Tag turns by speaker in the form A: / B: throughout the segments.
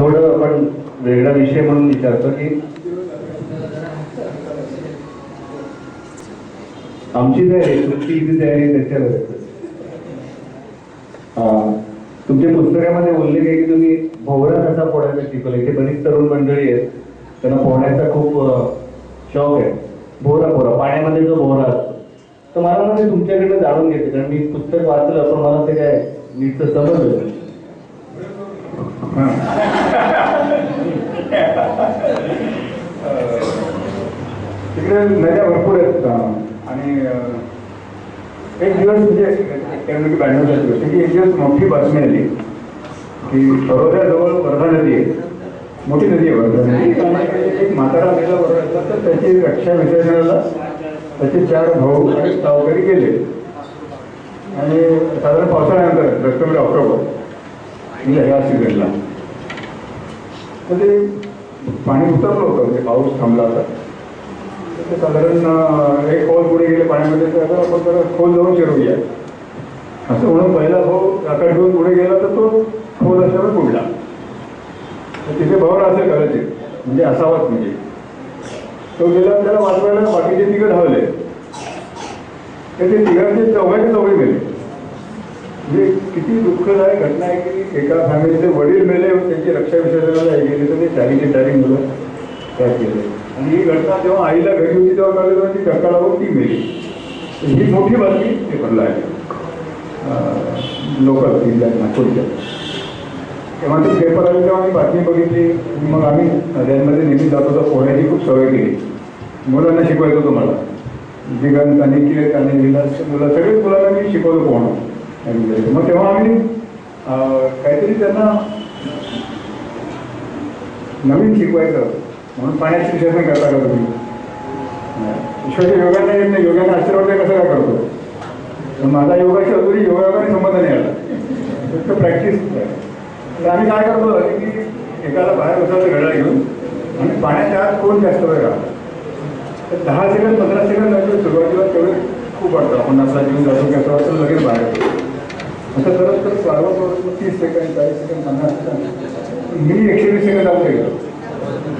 A: थोडं आपण वेगळा विषय म्हणून विचारतो की आमची तयारी तुमची किती तयारी त्याच्यावर तुमच्या पुस्तकामध्ये उल्लेख आहे की तुम्ही भोवरा कसा पोहायचा शिकवला. इथे बरीच तरुण मंडळी आहेत, त्यांना पोहण्याचा खूप शौक आहे. भोवरा पाण्यामध्ये जो भोवरा असतो तर मला म्हणजे तुमच्याकडे जाणून घेते, कारण मी पुस्तक वाचलं पण मला ते काय नीट समजलं.
B: तिकडे नद्या भरपूर आहेत आणि एक दिवस म्हणजे बँडोला की एक दिवस मोठी बातमी आली की बरोद्याजवळ वर्धा नदी आहे, मोठी नदी आहे वर्धा नदी. एक म्हातारा मेला बरोबर तर त्याची रक्षा विसर्जनाला त्याचे 4 भाऊ आणि सावकारी गेले आणि साधारण पावसाळ्यानंतर सप्टेंबर ऑक्टोबर म्हणजे ह्या सीझनला तर ते पाणी उतरलं होतं, म्हणजे पाऊस थांबला होता. ते साधारण एक खोल पुढे गेले पाण्यामध्ये, तर आपण जरा खोल जाऊन शिरवूया असं म्हणून पहिला भाऊ आकाश घेऊन पुढे गेला तर तो खोल असल्यावर बुडला. तर तिथे भवर असेल कदाचित, म्हणजे असावाच म्हणजे तो गेला, त्याला वाचवायला बाकीचे 3 धावले तर ते 3 चौघाचे चौघे गेले. म्हणजे किती दुःखदायक घटना आहे की एका फॅमिलीचे वडील मेले, त्यांची रक्षा विसर्जनाला गेले तर ते 4 मुलं त्यात गेले. आणि ही घटना जेव्हा आईला घरी होती तेव्हा कळलं तेव्हा ती धक्का लावून ती मेली. ही मोठी बातमी पेपरला आहे लोकल तिथल्या नागपूरच्या. तेव्हा ते पेपर आले तेव्हा मी बातमी बघितली. मग आम्ही नद्यांमध्ये नेहमी जात होतो, पोहण्याची खूप सवय केली. मुलांना शिकवायचं होतं मला, दिगंत अनिकेत आणि विलास मुलं सगळेच मुलांना मी शिकवलं पोहणं. मग तेव्हा आम्ही काहीतरी त्यांना नवीन शिकवायचं म्हणून पाण्याचे विश्लेषण करता का तुम्ही? ईश्वरच्या योगांना येत नाही, योगाने आशीर्वाद कसं काय करतो? माझा योगाशी अजूनही योगाने संबंध नाही आला, फक्त प्रॅक्टिस. तर आम्ही काय करतो की एकाला बाहेर बसायचं घड्याळ घेऊन आणि पाण्याच्या आत कोण जास्त वेळ राहतो तर 10 सेकंद 15 सेकंद नंतर सुरुवातीला तेवढे खूप वाटतं. आपण असला घेऊन जातो की असं वाटतं लगेच बाहेर येतो. असं करत करत वाढवत 30 सेकंद 40 सेकंद 50 सेकंद मी 120 सेकंद आलो गेलो.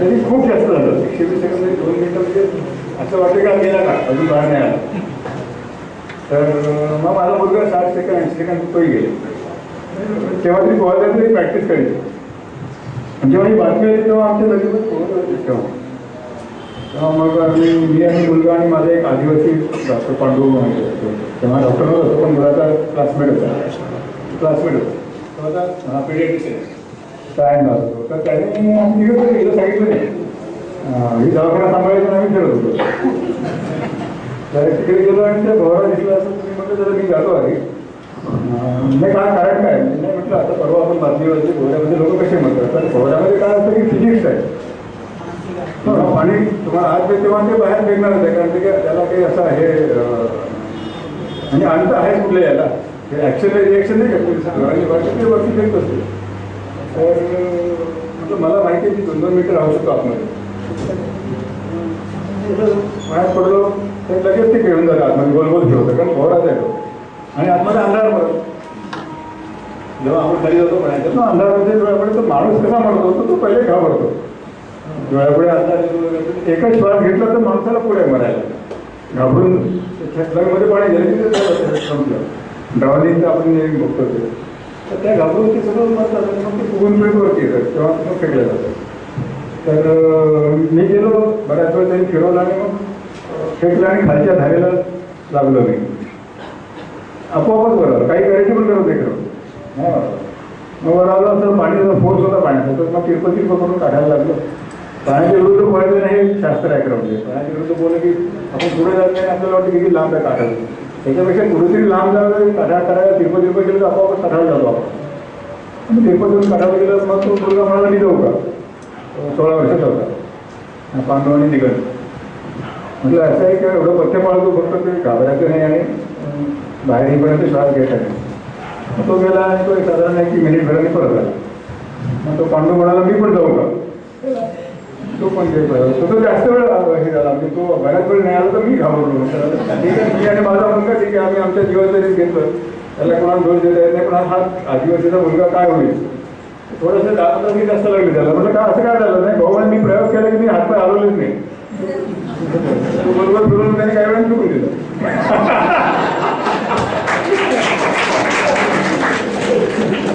B: तरी खूप जास्त झालं. 120 सेकंद 2 मिनिटं म्हणजे असं वाटतं का गेला का अजून बाहेर नाही आला. तर मग माझा मुलगा 60 सेकंद 80 सेकंद तोही गेले. तेव्हा तरी पोहायला तरी प्रॅक्टिस करायची. जेव्हा ही बातमी आली तेव्हा आमच्या लगेच पोहत होते. तेव्हा मग मी आणि मुलगा आणि माझा एक आदिवासी डॉक्टर पांडू तेव्हा डॉक्टर होतो पण मुलाचा क्लासमेट होता आता पिडियाट्रिशियन सायन होतो. तर त्याने आम्ही गेलं सांगितलं नाही ही दवाखाना सांभाळायचं आम्ही फिरत होतो. तर तिकडे गेलो आणि त्या भोवरा दिसला असं तुम्ही म्हटलं जरा मी जातो आधी नाही काय कारण काय नाही म्हटलं आता परवा आपण बातमी वाचली भोवऱ्यामध्ये लोक कसे म्हणतात. तर भोवऱ्यामध्ये काय असतं की फिजिक्स आहे, पाणी तुम्हाला आत तेव्हा ते बाहेर फेकणारच आहे, कारण ते त्याला काही असं आहे म्हणजे अंत आहे कुठल्या याला ॲक्शन रिॲक्शन नाही करते ते वरती फेकत असते. तर म्हटलं मला माहिती आहे की 2-2 मीटर राहू शकतो आतमध्ये. बाहेर पडलो तर लगेच ते खेळून जातं आतमध्ये गोल गोल खेळतं कारण भोवराच आहे तो आणि आतमध्ये अंधार पडतो. जेव्हा आपण खाली जातो म्हणायचं ना अंधारामध्ये डोळ्यापुढे तो माणूस कसा मरतो तर तो पहिले घाबरतो. डोळ्यापुढे अंधार एकच श्वास घेतला तर माणसाला पुढे मरायला घाबरून लगमध्ये पाणी गेले की संपलं. ड्रॉलिंगचं आपण बघतो ते तर त्या घाबरून ते सगळं मरतात आणि मग ते फुगून पेटवरती येतात तेव्हा मग फेकलं जातं. तर मी गेलो बऱ्याच वेळ त्यांनी फिरवलं आणि मग फेकलं आणि खालच्या धारेला लागलो मी. आपोआपच बरोबर काही करायची पण करत नाही करत नाही मग वर आलो असं पाणी फोर्स होता पाण्याचा तर मग तिरपं करून काढायला लागलं. पाण्याच्या विरुद्ध पोहायचं नाही हे शास्त्र आहे खरं म्हणजे. पाण्याच्या विरुद्ध बोललं की आपण पुढे जात नाही आपल्याला वाटतं किती लांब आहे काढायला, त्याच्यापेक्षा कुठेतरी लांब जावं काढा करायला तिरपं केलं तर आपोआपच काढायला जातो आपण. आणि तिरपं देऊन काढायला गेलं मग तो मुलगा म्हणाला मी जाऊ का. 16 वर्षाचा होता पांडू आणि दिगंत. म्हटलं असं आहे की एवढं पथ्य पाळतो फक्त ते घाबरायचं नाही आणि बाहेर येईपर्यंत श्वास घ्यायचा नाही. मग तो गेला आणि तो साधारण 1 मिनिटभराने परत आला. मग तो पांडू म्हणाला मी पण जाऊ का. तो पण तो तर जास्त वेळ हे झाला म्हणजे तो बऱ्याच वेळ नाही आला तर मी घाबरलो. ठीक आहे मी आणि माझा मुलगा ठीक आहे आम्ही आमच्या जीवाचं घेतलं त्याला कोणाला दोष देता येत नाही पण हा आदिवासीचा मुलगा काय होईल थोडंसं 10-15 जास्त लागले त्याला. म्हटलं का असं काय झालं नाही भाऊ, मी प्रयोग केला की मी हातपाय हलवलेच नाही. बरोबर फिरवून त्याने काही वेळा चुकून दिलं.